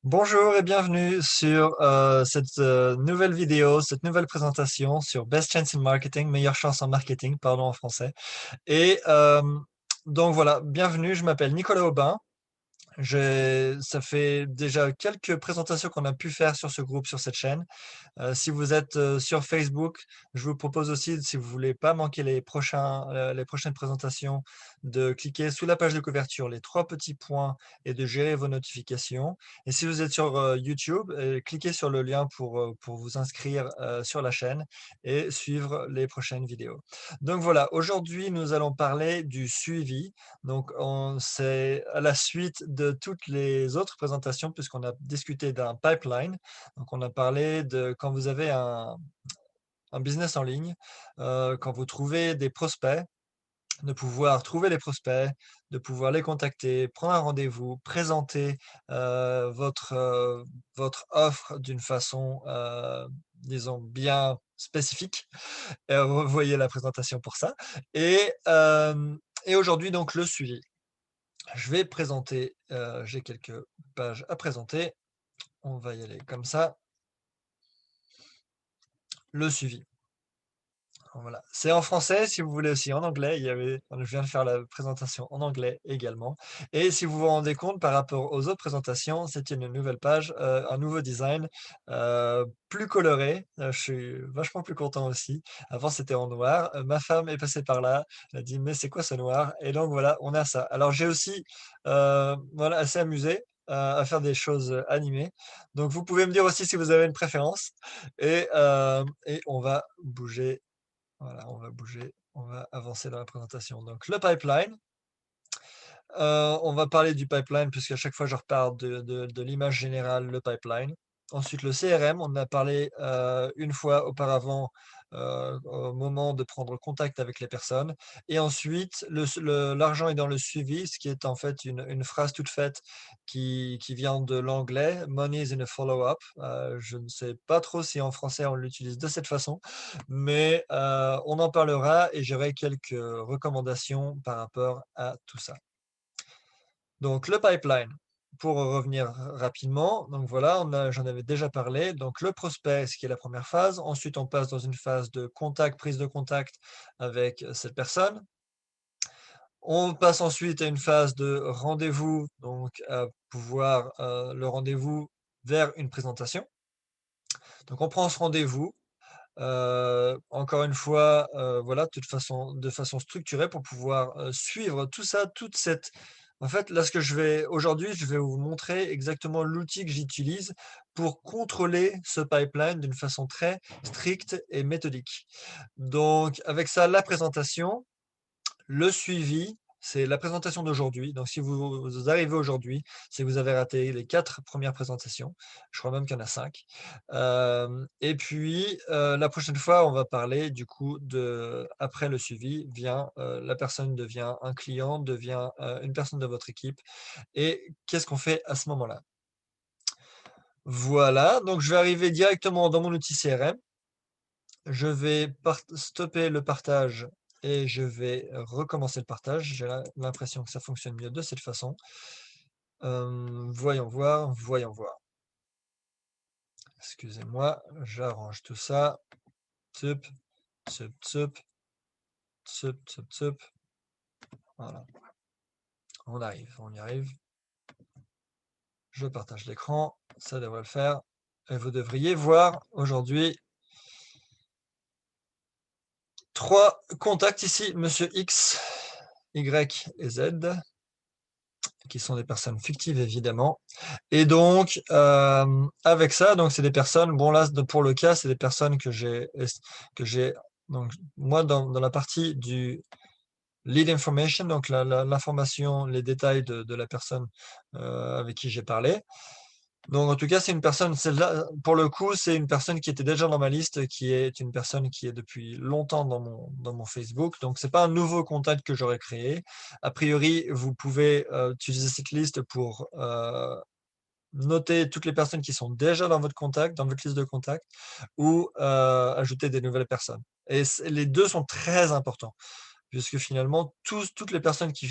Bonjour et bienvenue sur cette nouvelle vidéo, cette nouvelle présentation sur Best Chance in Marketing, meilleure chance en marketing, pardon en français. Et donc voilà, bienvenue, je m'appelle Nicolas Aubin. Ça fait déjà quelques présentations qu'on a pu faire sur ce groupe, sur cette chaîne. Si vous êtes sur Facebook, je vous propose aussi, si vous voulez pas manquer les prochaines présentations, de cliquer sous la page de couverture les trois petits points et de gérer vos notifications. Et si vous êtes sur YouTube, cliquez sur le lien pour vous inscrire sur la chaîne et suivre les prochaines vidéos. Donc voilà, aujourd'hui nous allons parler du suivi. Donc c'est à la suite de toutes les autres présentations puisqu'on a discuté d'un pipeline. Donc on a parlé de quand vous avez un business en ligne, quand vous trouvez des prospects, de pouvoir trouver les prospects, de pouvoir les contacter, prendre un rendez-vous, présenter votre offre d'une façon, disons, bien spécifique. Vous voyez la présentation pour ça. Et aujourd'hui, donc, le suivi. Je vais présenter, j'ai quelques pages à présenter. On va y aller comme ça. Le suivi. Voilà. C'est en français, si vous voulez aussi en anglais. Je viens de faire la présentation en anglais également. Et si vous vous rendez compte par rapport aux autres présentations, c'est une nouvelle page, un nouveau design, plus coloré. Je suis vachement plus content aussi. Avant, c'était en noir. Ma femme est passée par là. Elle a dit: «Mais c'est quoi ce noir?» Et donc voilà, on a ça. Alors j'ai aussi, voilà, assez amusé, à faire des choses, animées. Donc vous pouvez me dire aussi si vous avez une préférence et on va bouger, voilà, on va bouger, on va avancer dans la présentation. Donc le pipeline, on va parler du pipeline puisqu'à chaque fois je repars de l'image générale, le pipeline. Ensuite le CRM, on en a parlé, une fois auparavant, au moment de prendre contact avec les personnes. Et ensuite l'argent est dans le suivi, ce qui est en fait une phrase toute faite qui vient de l'anglais: «Money is in a follow-up». Je ne sais pas trop si en français on l'utilise de cette façon, mais on en parlera et j'aurai quelques recommandations par rapport à tout ça. Donc le pipeline, pour revenir rapidement, donc voilà, j'en avais déjà parlé. Donc le prospect, ce qui est la première phase. Ensuite, on passe dans une phase de contact, prise de contact avec cette personne. On passe ensuite à une phase de rendez-vous, donc à pouvoir le rendez-vous vers une présentation. Donc on prend ce rendez-vous, encore une fois, voilà, de façon structurée pour pouvoir, suivre tout ça, toute cette en fait, là, ce que aujourd'hui, je vais vous montrer exactement l'outil que j'utilise pour contrôler ce pipeline d'une façon très stricte et méthodique. Donc avec ça, la présentation, le suivi, c'est la présentation d'aujourd'hui. Donc si vous arrivez aujourd'hui, c'est que vous avez raté les 4 premières présentations. Je crois même qu'il y en a 5. Et puis, la prochaine fois, on va parler du coup après le suivi la personne devient un client, devient, une personne de votre équipe et qu'est-ce qu'on fait à ce moment-là? Voilà, donc je vais arriver directement dans mon outil CRM. Je vais stopper le partage et je vais recommencer le partage. J'ai l'impression que ça fonctionne mieux de cette façon. Voyons voir, voyons voir. Excusez-moi, j'arrange tout ça. Tsup, tsup, tsup, tsup, tsup, tsup. Voilà, on arrive, on y arrive. Je partage l'écran, ça devrait le faire. Et vous devriez voir aujourd'hui 3 contacts ici, monsieur X, Y et Z, qui sont des personnes fictives évidemment. Et donc, avec ça, donc c'est des personnes, bon là, pour le cas, c'est des personnes que j'ai donc moi dans la partie du lead information, donc l'information, les détails de la personne, avec qui j'ai parlé. Donc en tout cas, c'est une personne, celle-là, pour le coup, c'est une personne qui était déjà dans ma liste, qui est une personne qui est depuis longtemps dans mon Facebook. Donc c'est pas un nouveau contact que j'aurais créé. A priori, vous pouvez, utiliser cette liste pour, noter toutes les personnes qui sont déjà dans votre contact, dans votre liste de contacts ou, ajouter des nouvelles personnes et les 2 sont très importants. puisque finalement toutes les personnes qui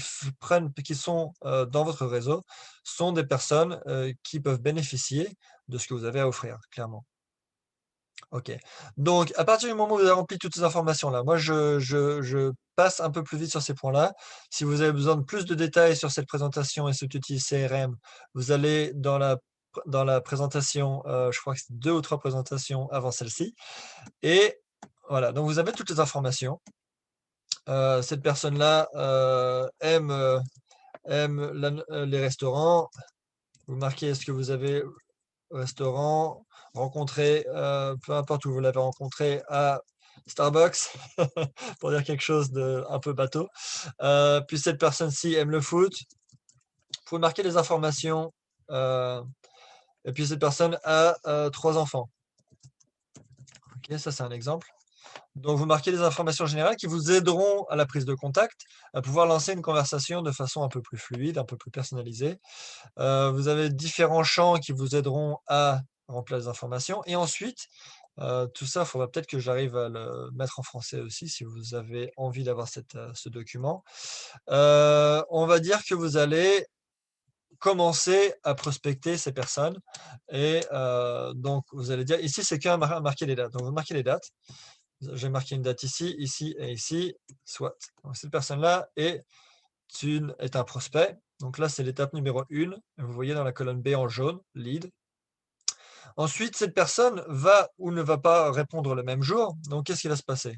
sont, dans votre réseau sont des personnes, qui peuvent bénéficier de ce que vous avez à offrir, clairement. OK. Donc à partir du moment où vous avez rempli toutes ces informations-là, moi je passe un peu plus vite sur ces points-là. Si vous avez besoin de plus de détails sur cette présentation et cet outil CRM, vous allez dans la présentation, je crois que c'est 2 ou 3 présentations avant celle-ci et voilà, donc vous avez toutes les informations. Cette personne-là, aime les restaurants. Vous marquez ce que vous avez restaurant, rencontré, peu importe où vous l'avez rencontré, à Starbucks, pour dire quelque chose de un peu bateau. Puis cette personne-ci aime le foot. Vous pouvez marquer les informations, heu et puis cette personne a, 3 enfants. OK, ça c'est un exemple. Donc vous marquez les informations générales qui vous aideront à la prise de contact, à pouvoir lancer une conversation de façon un peu plus fluide, un peu plus personnalisée. Vous avez différents champs qui vous aideront à remplir les informations et ensuite, tout ça, il faudra peut-être que j'arrive à le mettre en français aussi si vous avez envie d'avoir ce document. On va dire que vous allez commencer à prospecter ces personnes et donc vous allez dire ici, c'est qu'à marquer les dates. Donc vous marquez les dates. J'ai marqué une date ici, ici et ici, soit. Donc cette personne-là est un prospect. Donc là, c'est l'étape numéro 1. Vous voyez dans la colonne B en jaune, lead. Ensuite, cette personne va ou ne va pas répondre le même jour. Donc, qu'est-ce qui va se passer?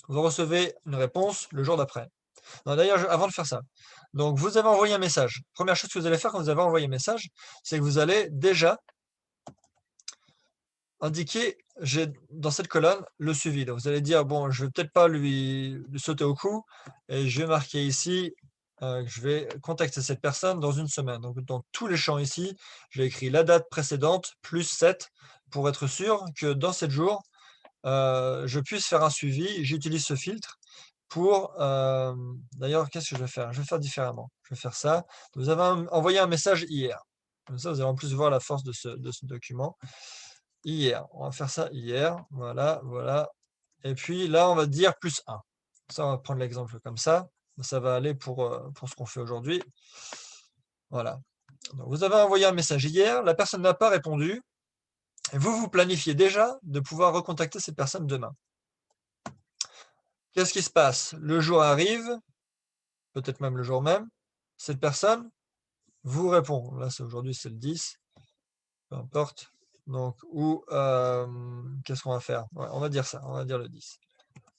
Vous recevez une réponse le jour d'après. Non, d'ailleurs, avant de faire ça, donc vous avez envoyé un message. Première chose que vous allez faire quand vous avez envoyé un message, c'est que vous allez déjà indiquer dans cette colonne le suivi. Donc, vous allez dire, bon, je vais peut-être pas lui sauter au cou et je vais marquer ici que je vais contacter cette personne dans une semaine. Donc, dans tous les champs ici, j'ai écrit la date précédente plus 7 pour être sûr que dans 7 jours, je puisse faire un suivi. J'utilise ce filtre pour, d'ailleurs, qu'est-ce que je vais faire? Je vais faire différemment. Je vais faire ça. Vous avez envoyé un message hier. Comme ça, vous allez en plus voir la force de ce document. Hier, on va faire ça hier, voilà, voilà et puis là, on va dire +1. Ça, on va prendre l'exemple comme ça va aller pour ce qu'on fait aujourd'hui. Voilà. Donc vous avez envoyé un message hier, la personne n'a pas répondu et vous planifiez déjà de pouvoir recontacter cette personne demain. Qu'est-ce qui se passe? Le jour arrive, peut-être même le jour même, cette personne vous répond. Là, c'est aujourd'hui, c'est le 10, peu importe. Donc ou qu'est-ce qu'on va faire? Ouais, on va dire ça, on va dire le 10,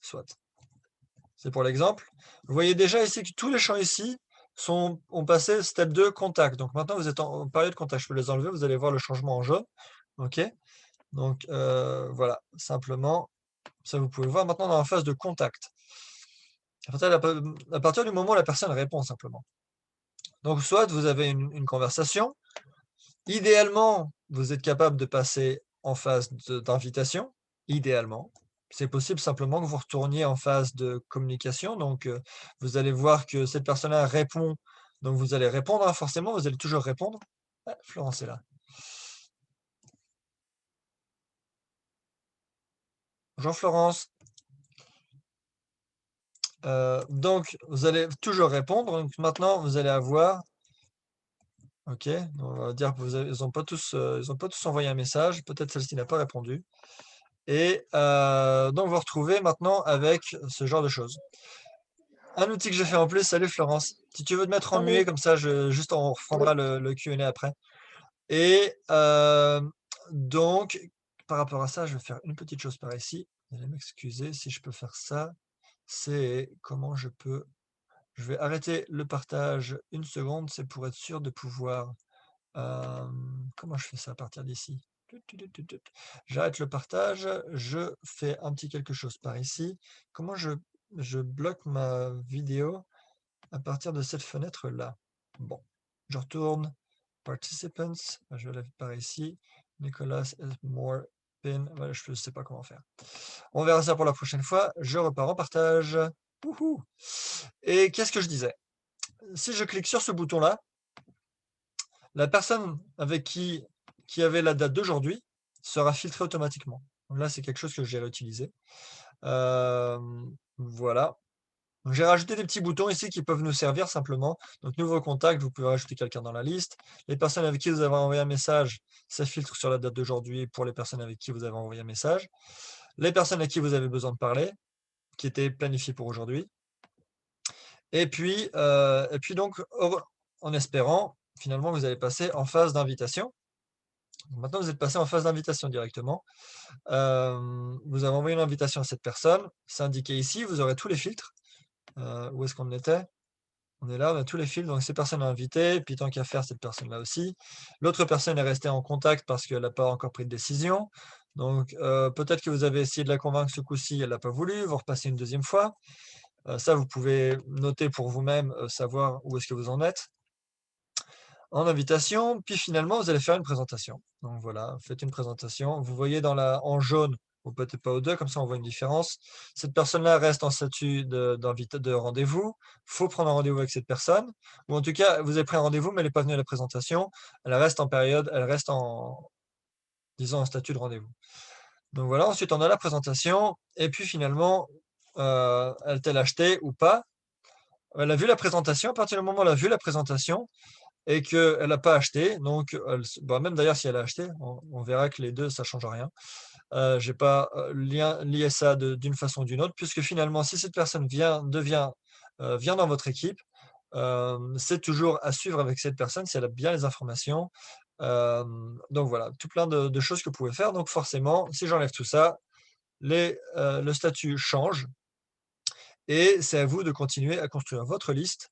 soit. C'est pour l'exemple. Vous voyez déjà ici que tous les champs ici ont passé step 2 contact. Donc maintenant, vous êtes en période contact. Je peux les enlever, vous allez voir le changement en jaune. OK? Donc voilà, simplement, ça vous pouvez le voir maintenant dans la phase de contact. À partir du moment où la personne répond simplement. Donc soit vous avez une conversation. Idéalement, vous êtes capable de passer en phase d'invitation, idéalement. C'est possible simplement que vous retourniez en phase de communication, donc vous allez voir que cette personne-là répond, donc vous allez répondre, hein, forcément, vous allez toujours répondre. Ah, Florence est là. Bonjour Florence. Donc vous allez toujours répondre, donc maintenant vous allez avoir OK, on va dire que ils ont pas tous envoyé un message, peut-être celle-ci n'a pas répondu. Et donc vous vous retrouvez maintenant avec ce genre de choses. Un outil que j'ai fait en plus, salut Florence. Si tu veux te mettre en muet Salut. comme ça, juste on Oui. reprendra le Q&A après. Et donc, par rapport à ça, je vais faire une petite chose par ici. Vous allez m'excuser si je peux faire ça. C'est comment je vais arrêter le partage une seconde, c'est pour être sûr de pouvoir. Comment je fais ça à partir d'ici? Tut, tut, tut, tut, tut. J'arrête le partage, je fais un petit quelque chose par ici. Comment je bloque ma vidéo à partir de cette fenêtre-là? Bon, je retourne participants, je vais la par ici. Nicolas has more pin. Voilà, je ne sais pas comment faire. On verra ça pour la prochaine fois. Je repars en partage. Wouhou! Et qu'est-ce que je disais? Si je clique sur ce bouton-là, la personne avec qui avait la date d'aujourd'hui sera filtrée automatiquement. Donc là, c'est quelque chose que j'ai réutilisé. Voilà. Donc j'ai rajouté des petits boutons ici qui peuvent nous servir simplement. Donc nouveau contact, vous pouvez rajouter quelqu'un dans la liste. Les personnes avec qui vous avez envoyé un message, ça filtre sur la date d'aujourd'hui pour les personnes avec qui vous avez envoyé un message. Les personnes à qui vous avez besoin de parler, qui étaient planifiées pour aujourd'hui. Et puis donc, en espérant, finalement, vous allez passer en phase d'invitation. Maintenant, vous êtes passé en phase d'invitation directement. Vous avez envoyé une invitation à cette personne, c'est indiqué ici, vous aurez tous les filtres. Où est-ce qu'on était? On est là, on a tous les fils, donc ces personnes invitées, puis tant qu'à faire, cette personne-là aussi. L'autre personne est restée en contact parce qu'elle n'a pas encore pris de décision. Donc, peut-être que vous avez essayé de la convaincre ce coup-ci, elle n'a pas voulu, vous repassez une deuxième fois. Ça, vous pouvez noter pour vous-même, savoir où est-ce que vous en êtes en invitation, puis finalement, vous allez faire une présentation. Donc voilà, vous faites une présentation. Vous voyez en jaune, ou peut-être pas aux 2, comme ça on voit une différence. Cette personne-là reste en statut de rendez-vous. Il faut prendre un rendez-vous avec cette personne. Ou en tout cas, vous avez pris un rendez-vous, mais elle n'est pas venue à la présentation. Elle reste disons, en statut de rendez-vous. Donc voilà, ensuite on a la présentation, et puis finalement, a-t-elle acheté ou pas? Elle a vu la présentation. À partir du moment où elle a vu la présentation, et qu'elle n'a pas acheté, donc même d'ailleurs si elle a acheté, on verra que les 2 ça change rien. J'ai pas, lié ça d'une façon ou d'une autre, puisque finalement si cette personne vient dans votre équipe, c'est toujours à suivre avec cette personne si elle a bien les informations. Donc voilà, tout plein de choses que vous pouvez faire. Donc forcément, si j'enlève tout ça, le statut change, et c'est à vous de continuer à construire votre liste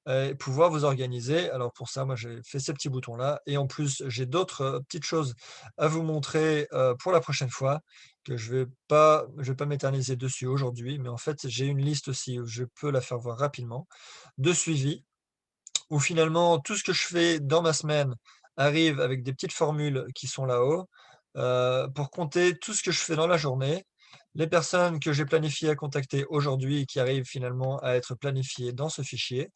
et pouvoir vous organiser. Alors pour ça, moi, j'ai fait ces petits boutons-là, et en plus, j'ai d'autres, petites choses à vous montrer, pour la prochaine fois, que je vais pas m'éterniser dessus aujourd'hui, mais en fait, j'ai une liste aussi où je peux la faire voir rapidement, de suivi, où finalement tout ce que je fais dans ma semaine arrive avec des petites formules qui sont là-haut, pour compter tout ce que je fais dans la journée, les personnes que j'ai planifiées à contacter aujourd'hui et qui arrivent finalement à être planifiées dans ce fichier.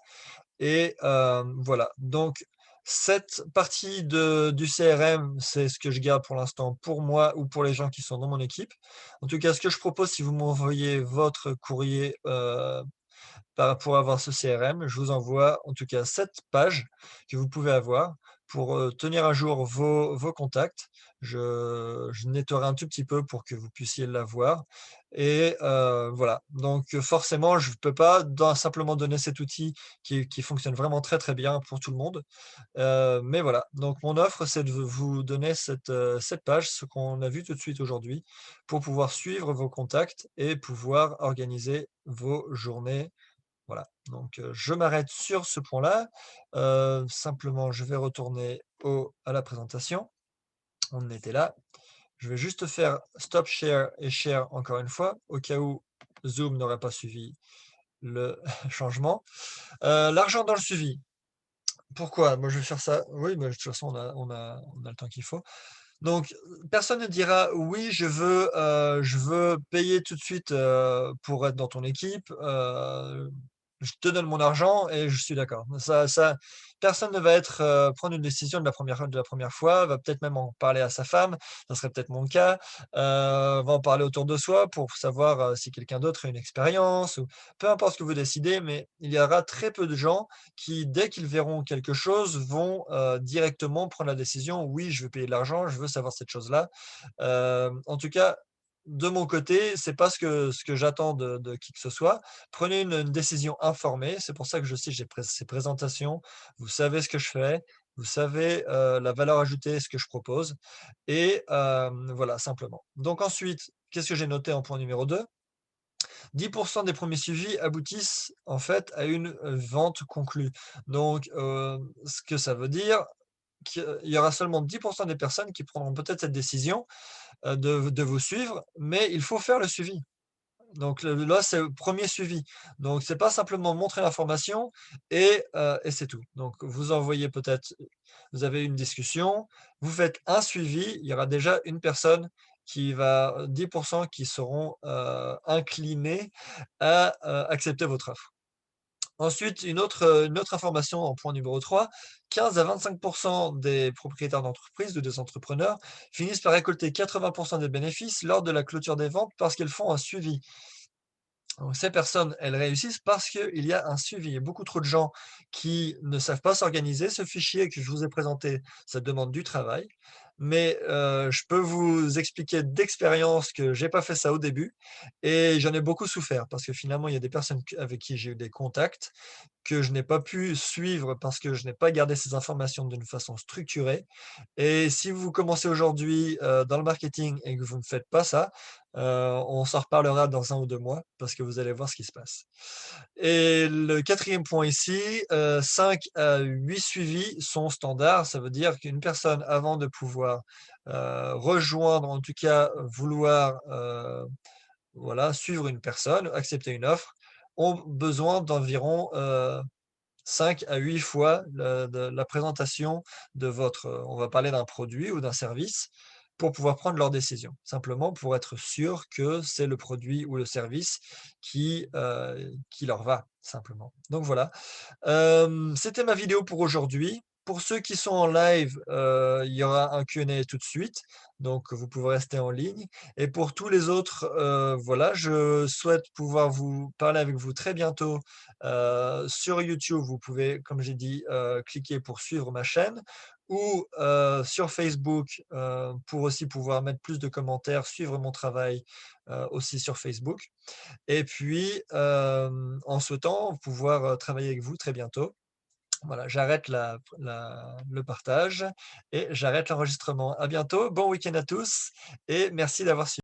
Et voilà, donc cette partie du CRM, c'est ce que je garde pour l'instant pour moi ou pour les gens qui sont dans mon équipe. En tout cas, ce que je propose, si vous m'envoyez votre courrier, pour avoir ce CRM, je vous envoie en tout cas 7 pages que vous pouvez avoir pour, tenir à jour vos contacts. Je nettoierai un tout petit peu pour que vous puissiez l'avoir, et voilà. Donc, forcément, je ne peux pas simplement donner cet outil qui fonctionne vraiment très, très bien pour tout le monde. Mais voilà, donc mon offre, c'est de vous donner cette page, ce qu'on a vu tout de suite aujourd'hui, pour pouvoir suivre vos contacts et pouvoir organiser vos journées. Voilà, donc je m'arrête sur ce point-là. Simplement, je vais retourner à la présentation. On en était là. Je vais juste faire stop share et share encore une fois, au cas où Zoom n'aurait pas suivi le changement. L'argent dans le suivi. Pourquoi? Moi, je vais faire ça. Oui, mais de toute façon, on a le temps qu'il faut. Donc, personne ne dira: «Oui, je veux payer tout de suite, pour être dans ton équipe, je te donne mon argent et je suis d'accord». Personne ne va prendre une décision de la première fois, va peut-être même en parler à sa femme, ça serait peut-être mon cas, va en parler autour de soi pour savoir, si quelqu'un d'autre a une expérience, ou peu importe ce que vous décidez, mais il y aura très peu de gens qui, dès qu'ils verront quelque chose, vont, directement prendre la décision: «Oui, je veux payer de l'argent, je veux savoir cette chose-là». En tout cas, de mon côté, c'est pas ce que j'attends de qui que ce soit. Prenez une décision informée, c'est pour ça que je sais, j'ai ces présentations, vous savez ce que je fais, vous savez, la valeur ajoutée, ce que je propose, et voilà, simplement. Donc ensuite, qu'est-ce que j'ai noté en point numéro 2? 10 des premiers suivis aboutissent en fait à une, vente conclue. Donc, ce que ça veut dire, qu'il y aura seulement 10 des personnes qui prendront peut-être cette décision, de vous suivre, mais il faut faire le suivi. Donc là, c'est le 1er suivi. Donc c'est pas simplement montrer l'information et c'est tout. Donc vous avez une discussion, vous faites un suivi, il y aura déjà une personne qui va 10 qui seront, inclinés à, accepter votre offre. Ensuite, une autre information en point numéro 3, 15 à 25 des propriétaires d'entreprises ou des entrepreneurs finissent par récolter 80 des bénéfices lors de la clôture des ventes parce qu'ils font un suivi. Donc ces personnes, elles réussissent parce qu'il y a un suivi. Il y a beaucoup trop de gens qui ne savent pas s'organiser. Ce fichier que je vous ai présenté, ça demande du travail, mais je peux vous expliquer d'expérience que j'ai pas fait ça au début et j'en ai beaucoup souffert parce que finalement, il y a des personnes q avec qui j'ai eu des contacts que je n'ai pas pu suivre parce que je n'ai pas gardé ces informations d'une façon structurée et si vous commencez aujourd'hui, dans le marketing et que vous ne faites pas ça, on s'en reparlera dans 1 ou 2 mois parce que vous allez voir ce qui se passe. Et le quatrième point ici, 5 à 8 suivis sont standards. Ça veut dire qu'une personne avant de pouvoir, rejoindre, en tout cas, vouloir, voilà, suivre une personne, accepter une offre, ont besoin d'environ, 5 à 8 fois la présentation de votre, on va parler d'un produit ou d'un service, pour pouvoir prendre leur décision. Simplement pour être sûr que c'est le produit ou le service qui leur va, simplement. Donc voilà, c'était ma vidéo pour aujourd'hui. Pour ceux qui sont en live, il y aura un Q&A tout de suite, donc vous pouvez rester en ligne et pour tous les autres, voilà, je souhaite pouvoir vous parler avec vous très bientôt, sur YouTube. Vous pouvez, comme j'ai dit, cliquer pour suivre ma chaîne ou, sur Facebook, pour aussi pouvoir mettre plus de commentaires, suivre mon travail, aussi sur Facebook. Et puis, en souhaitant pouvoir, travailler avec vous très bientôt. Voilà, j'arrête le partage et j'arrête l'enregistrement. À bientôt, bon week-end à tous et merci d'avoir suivi.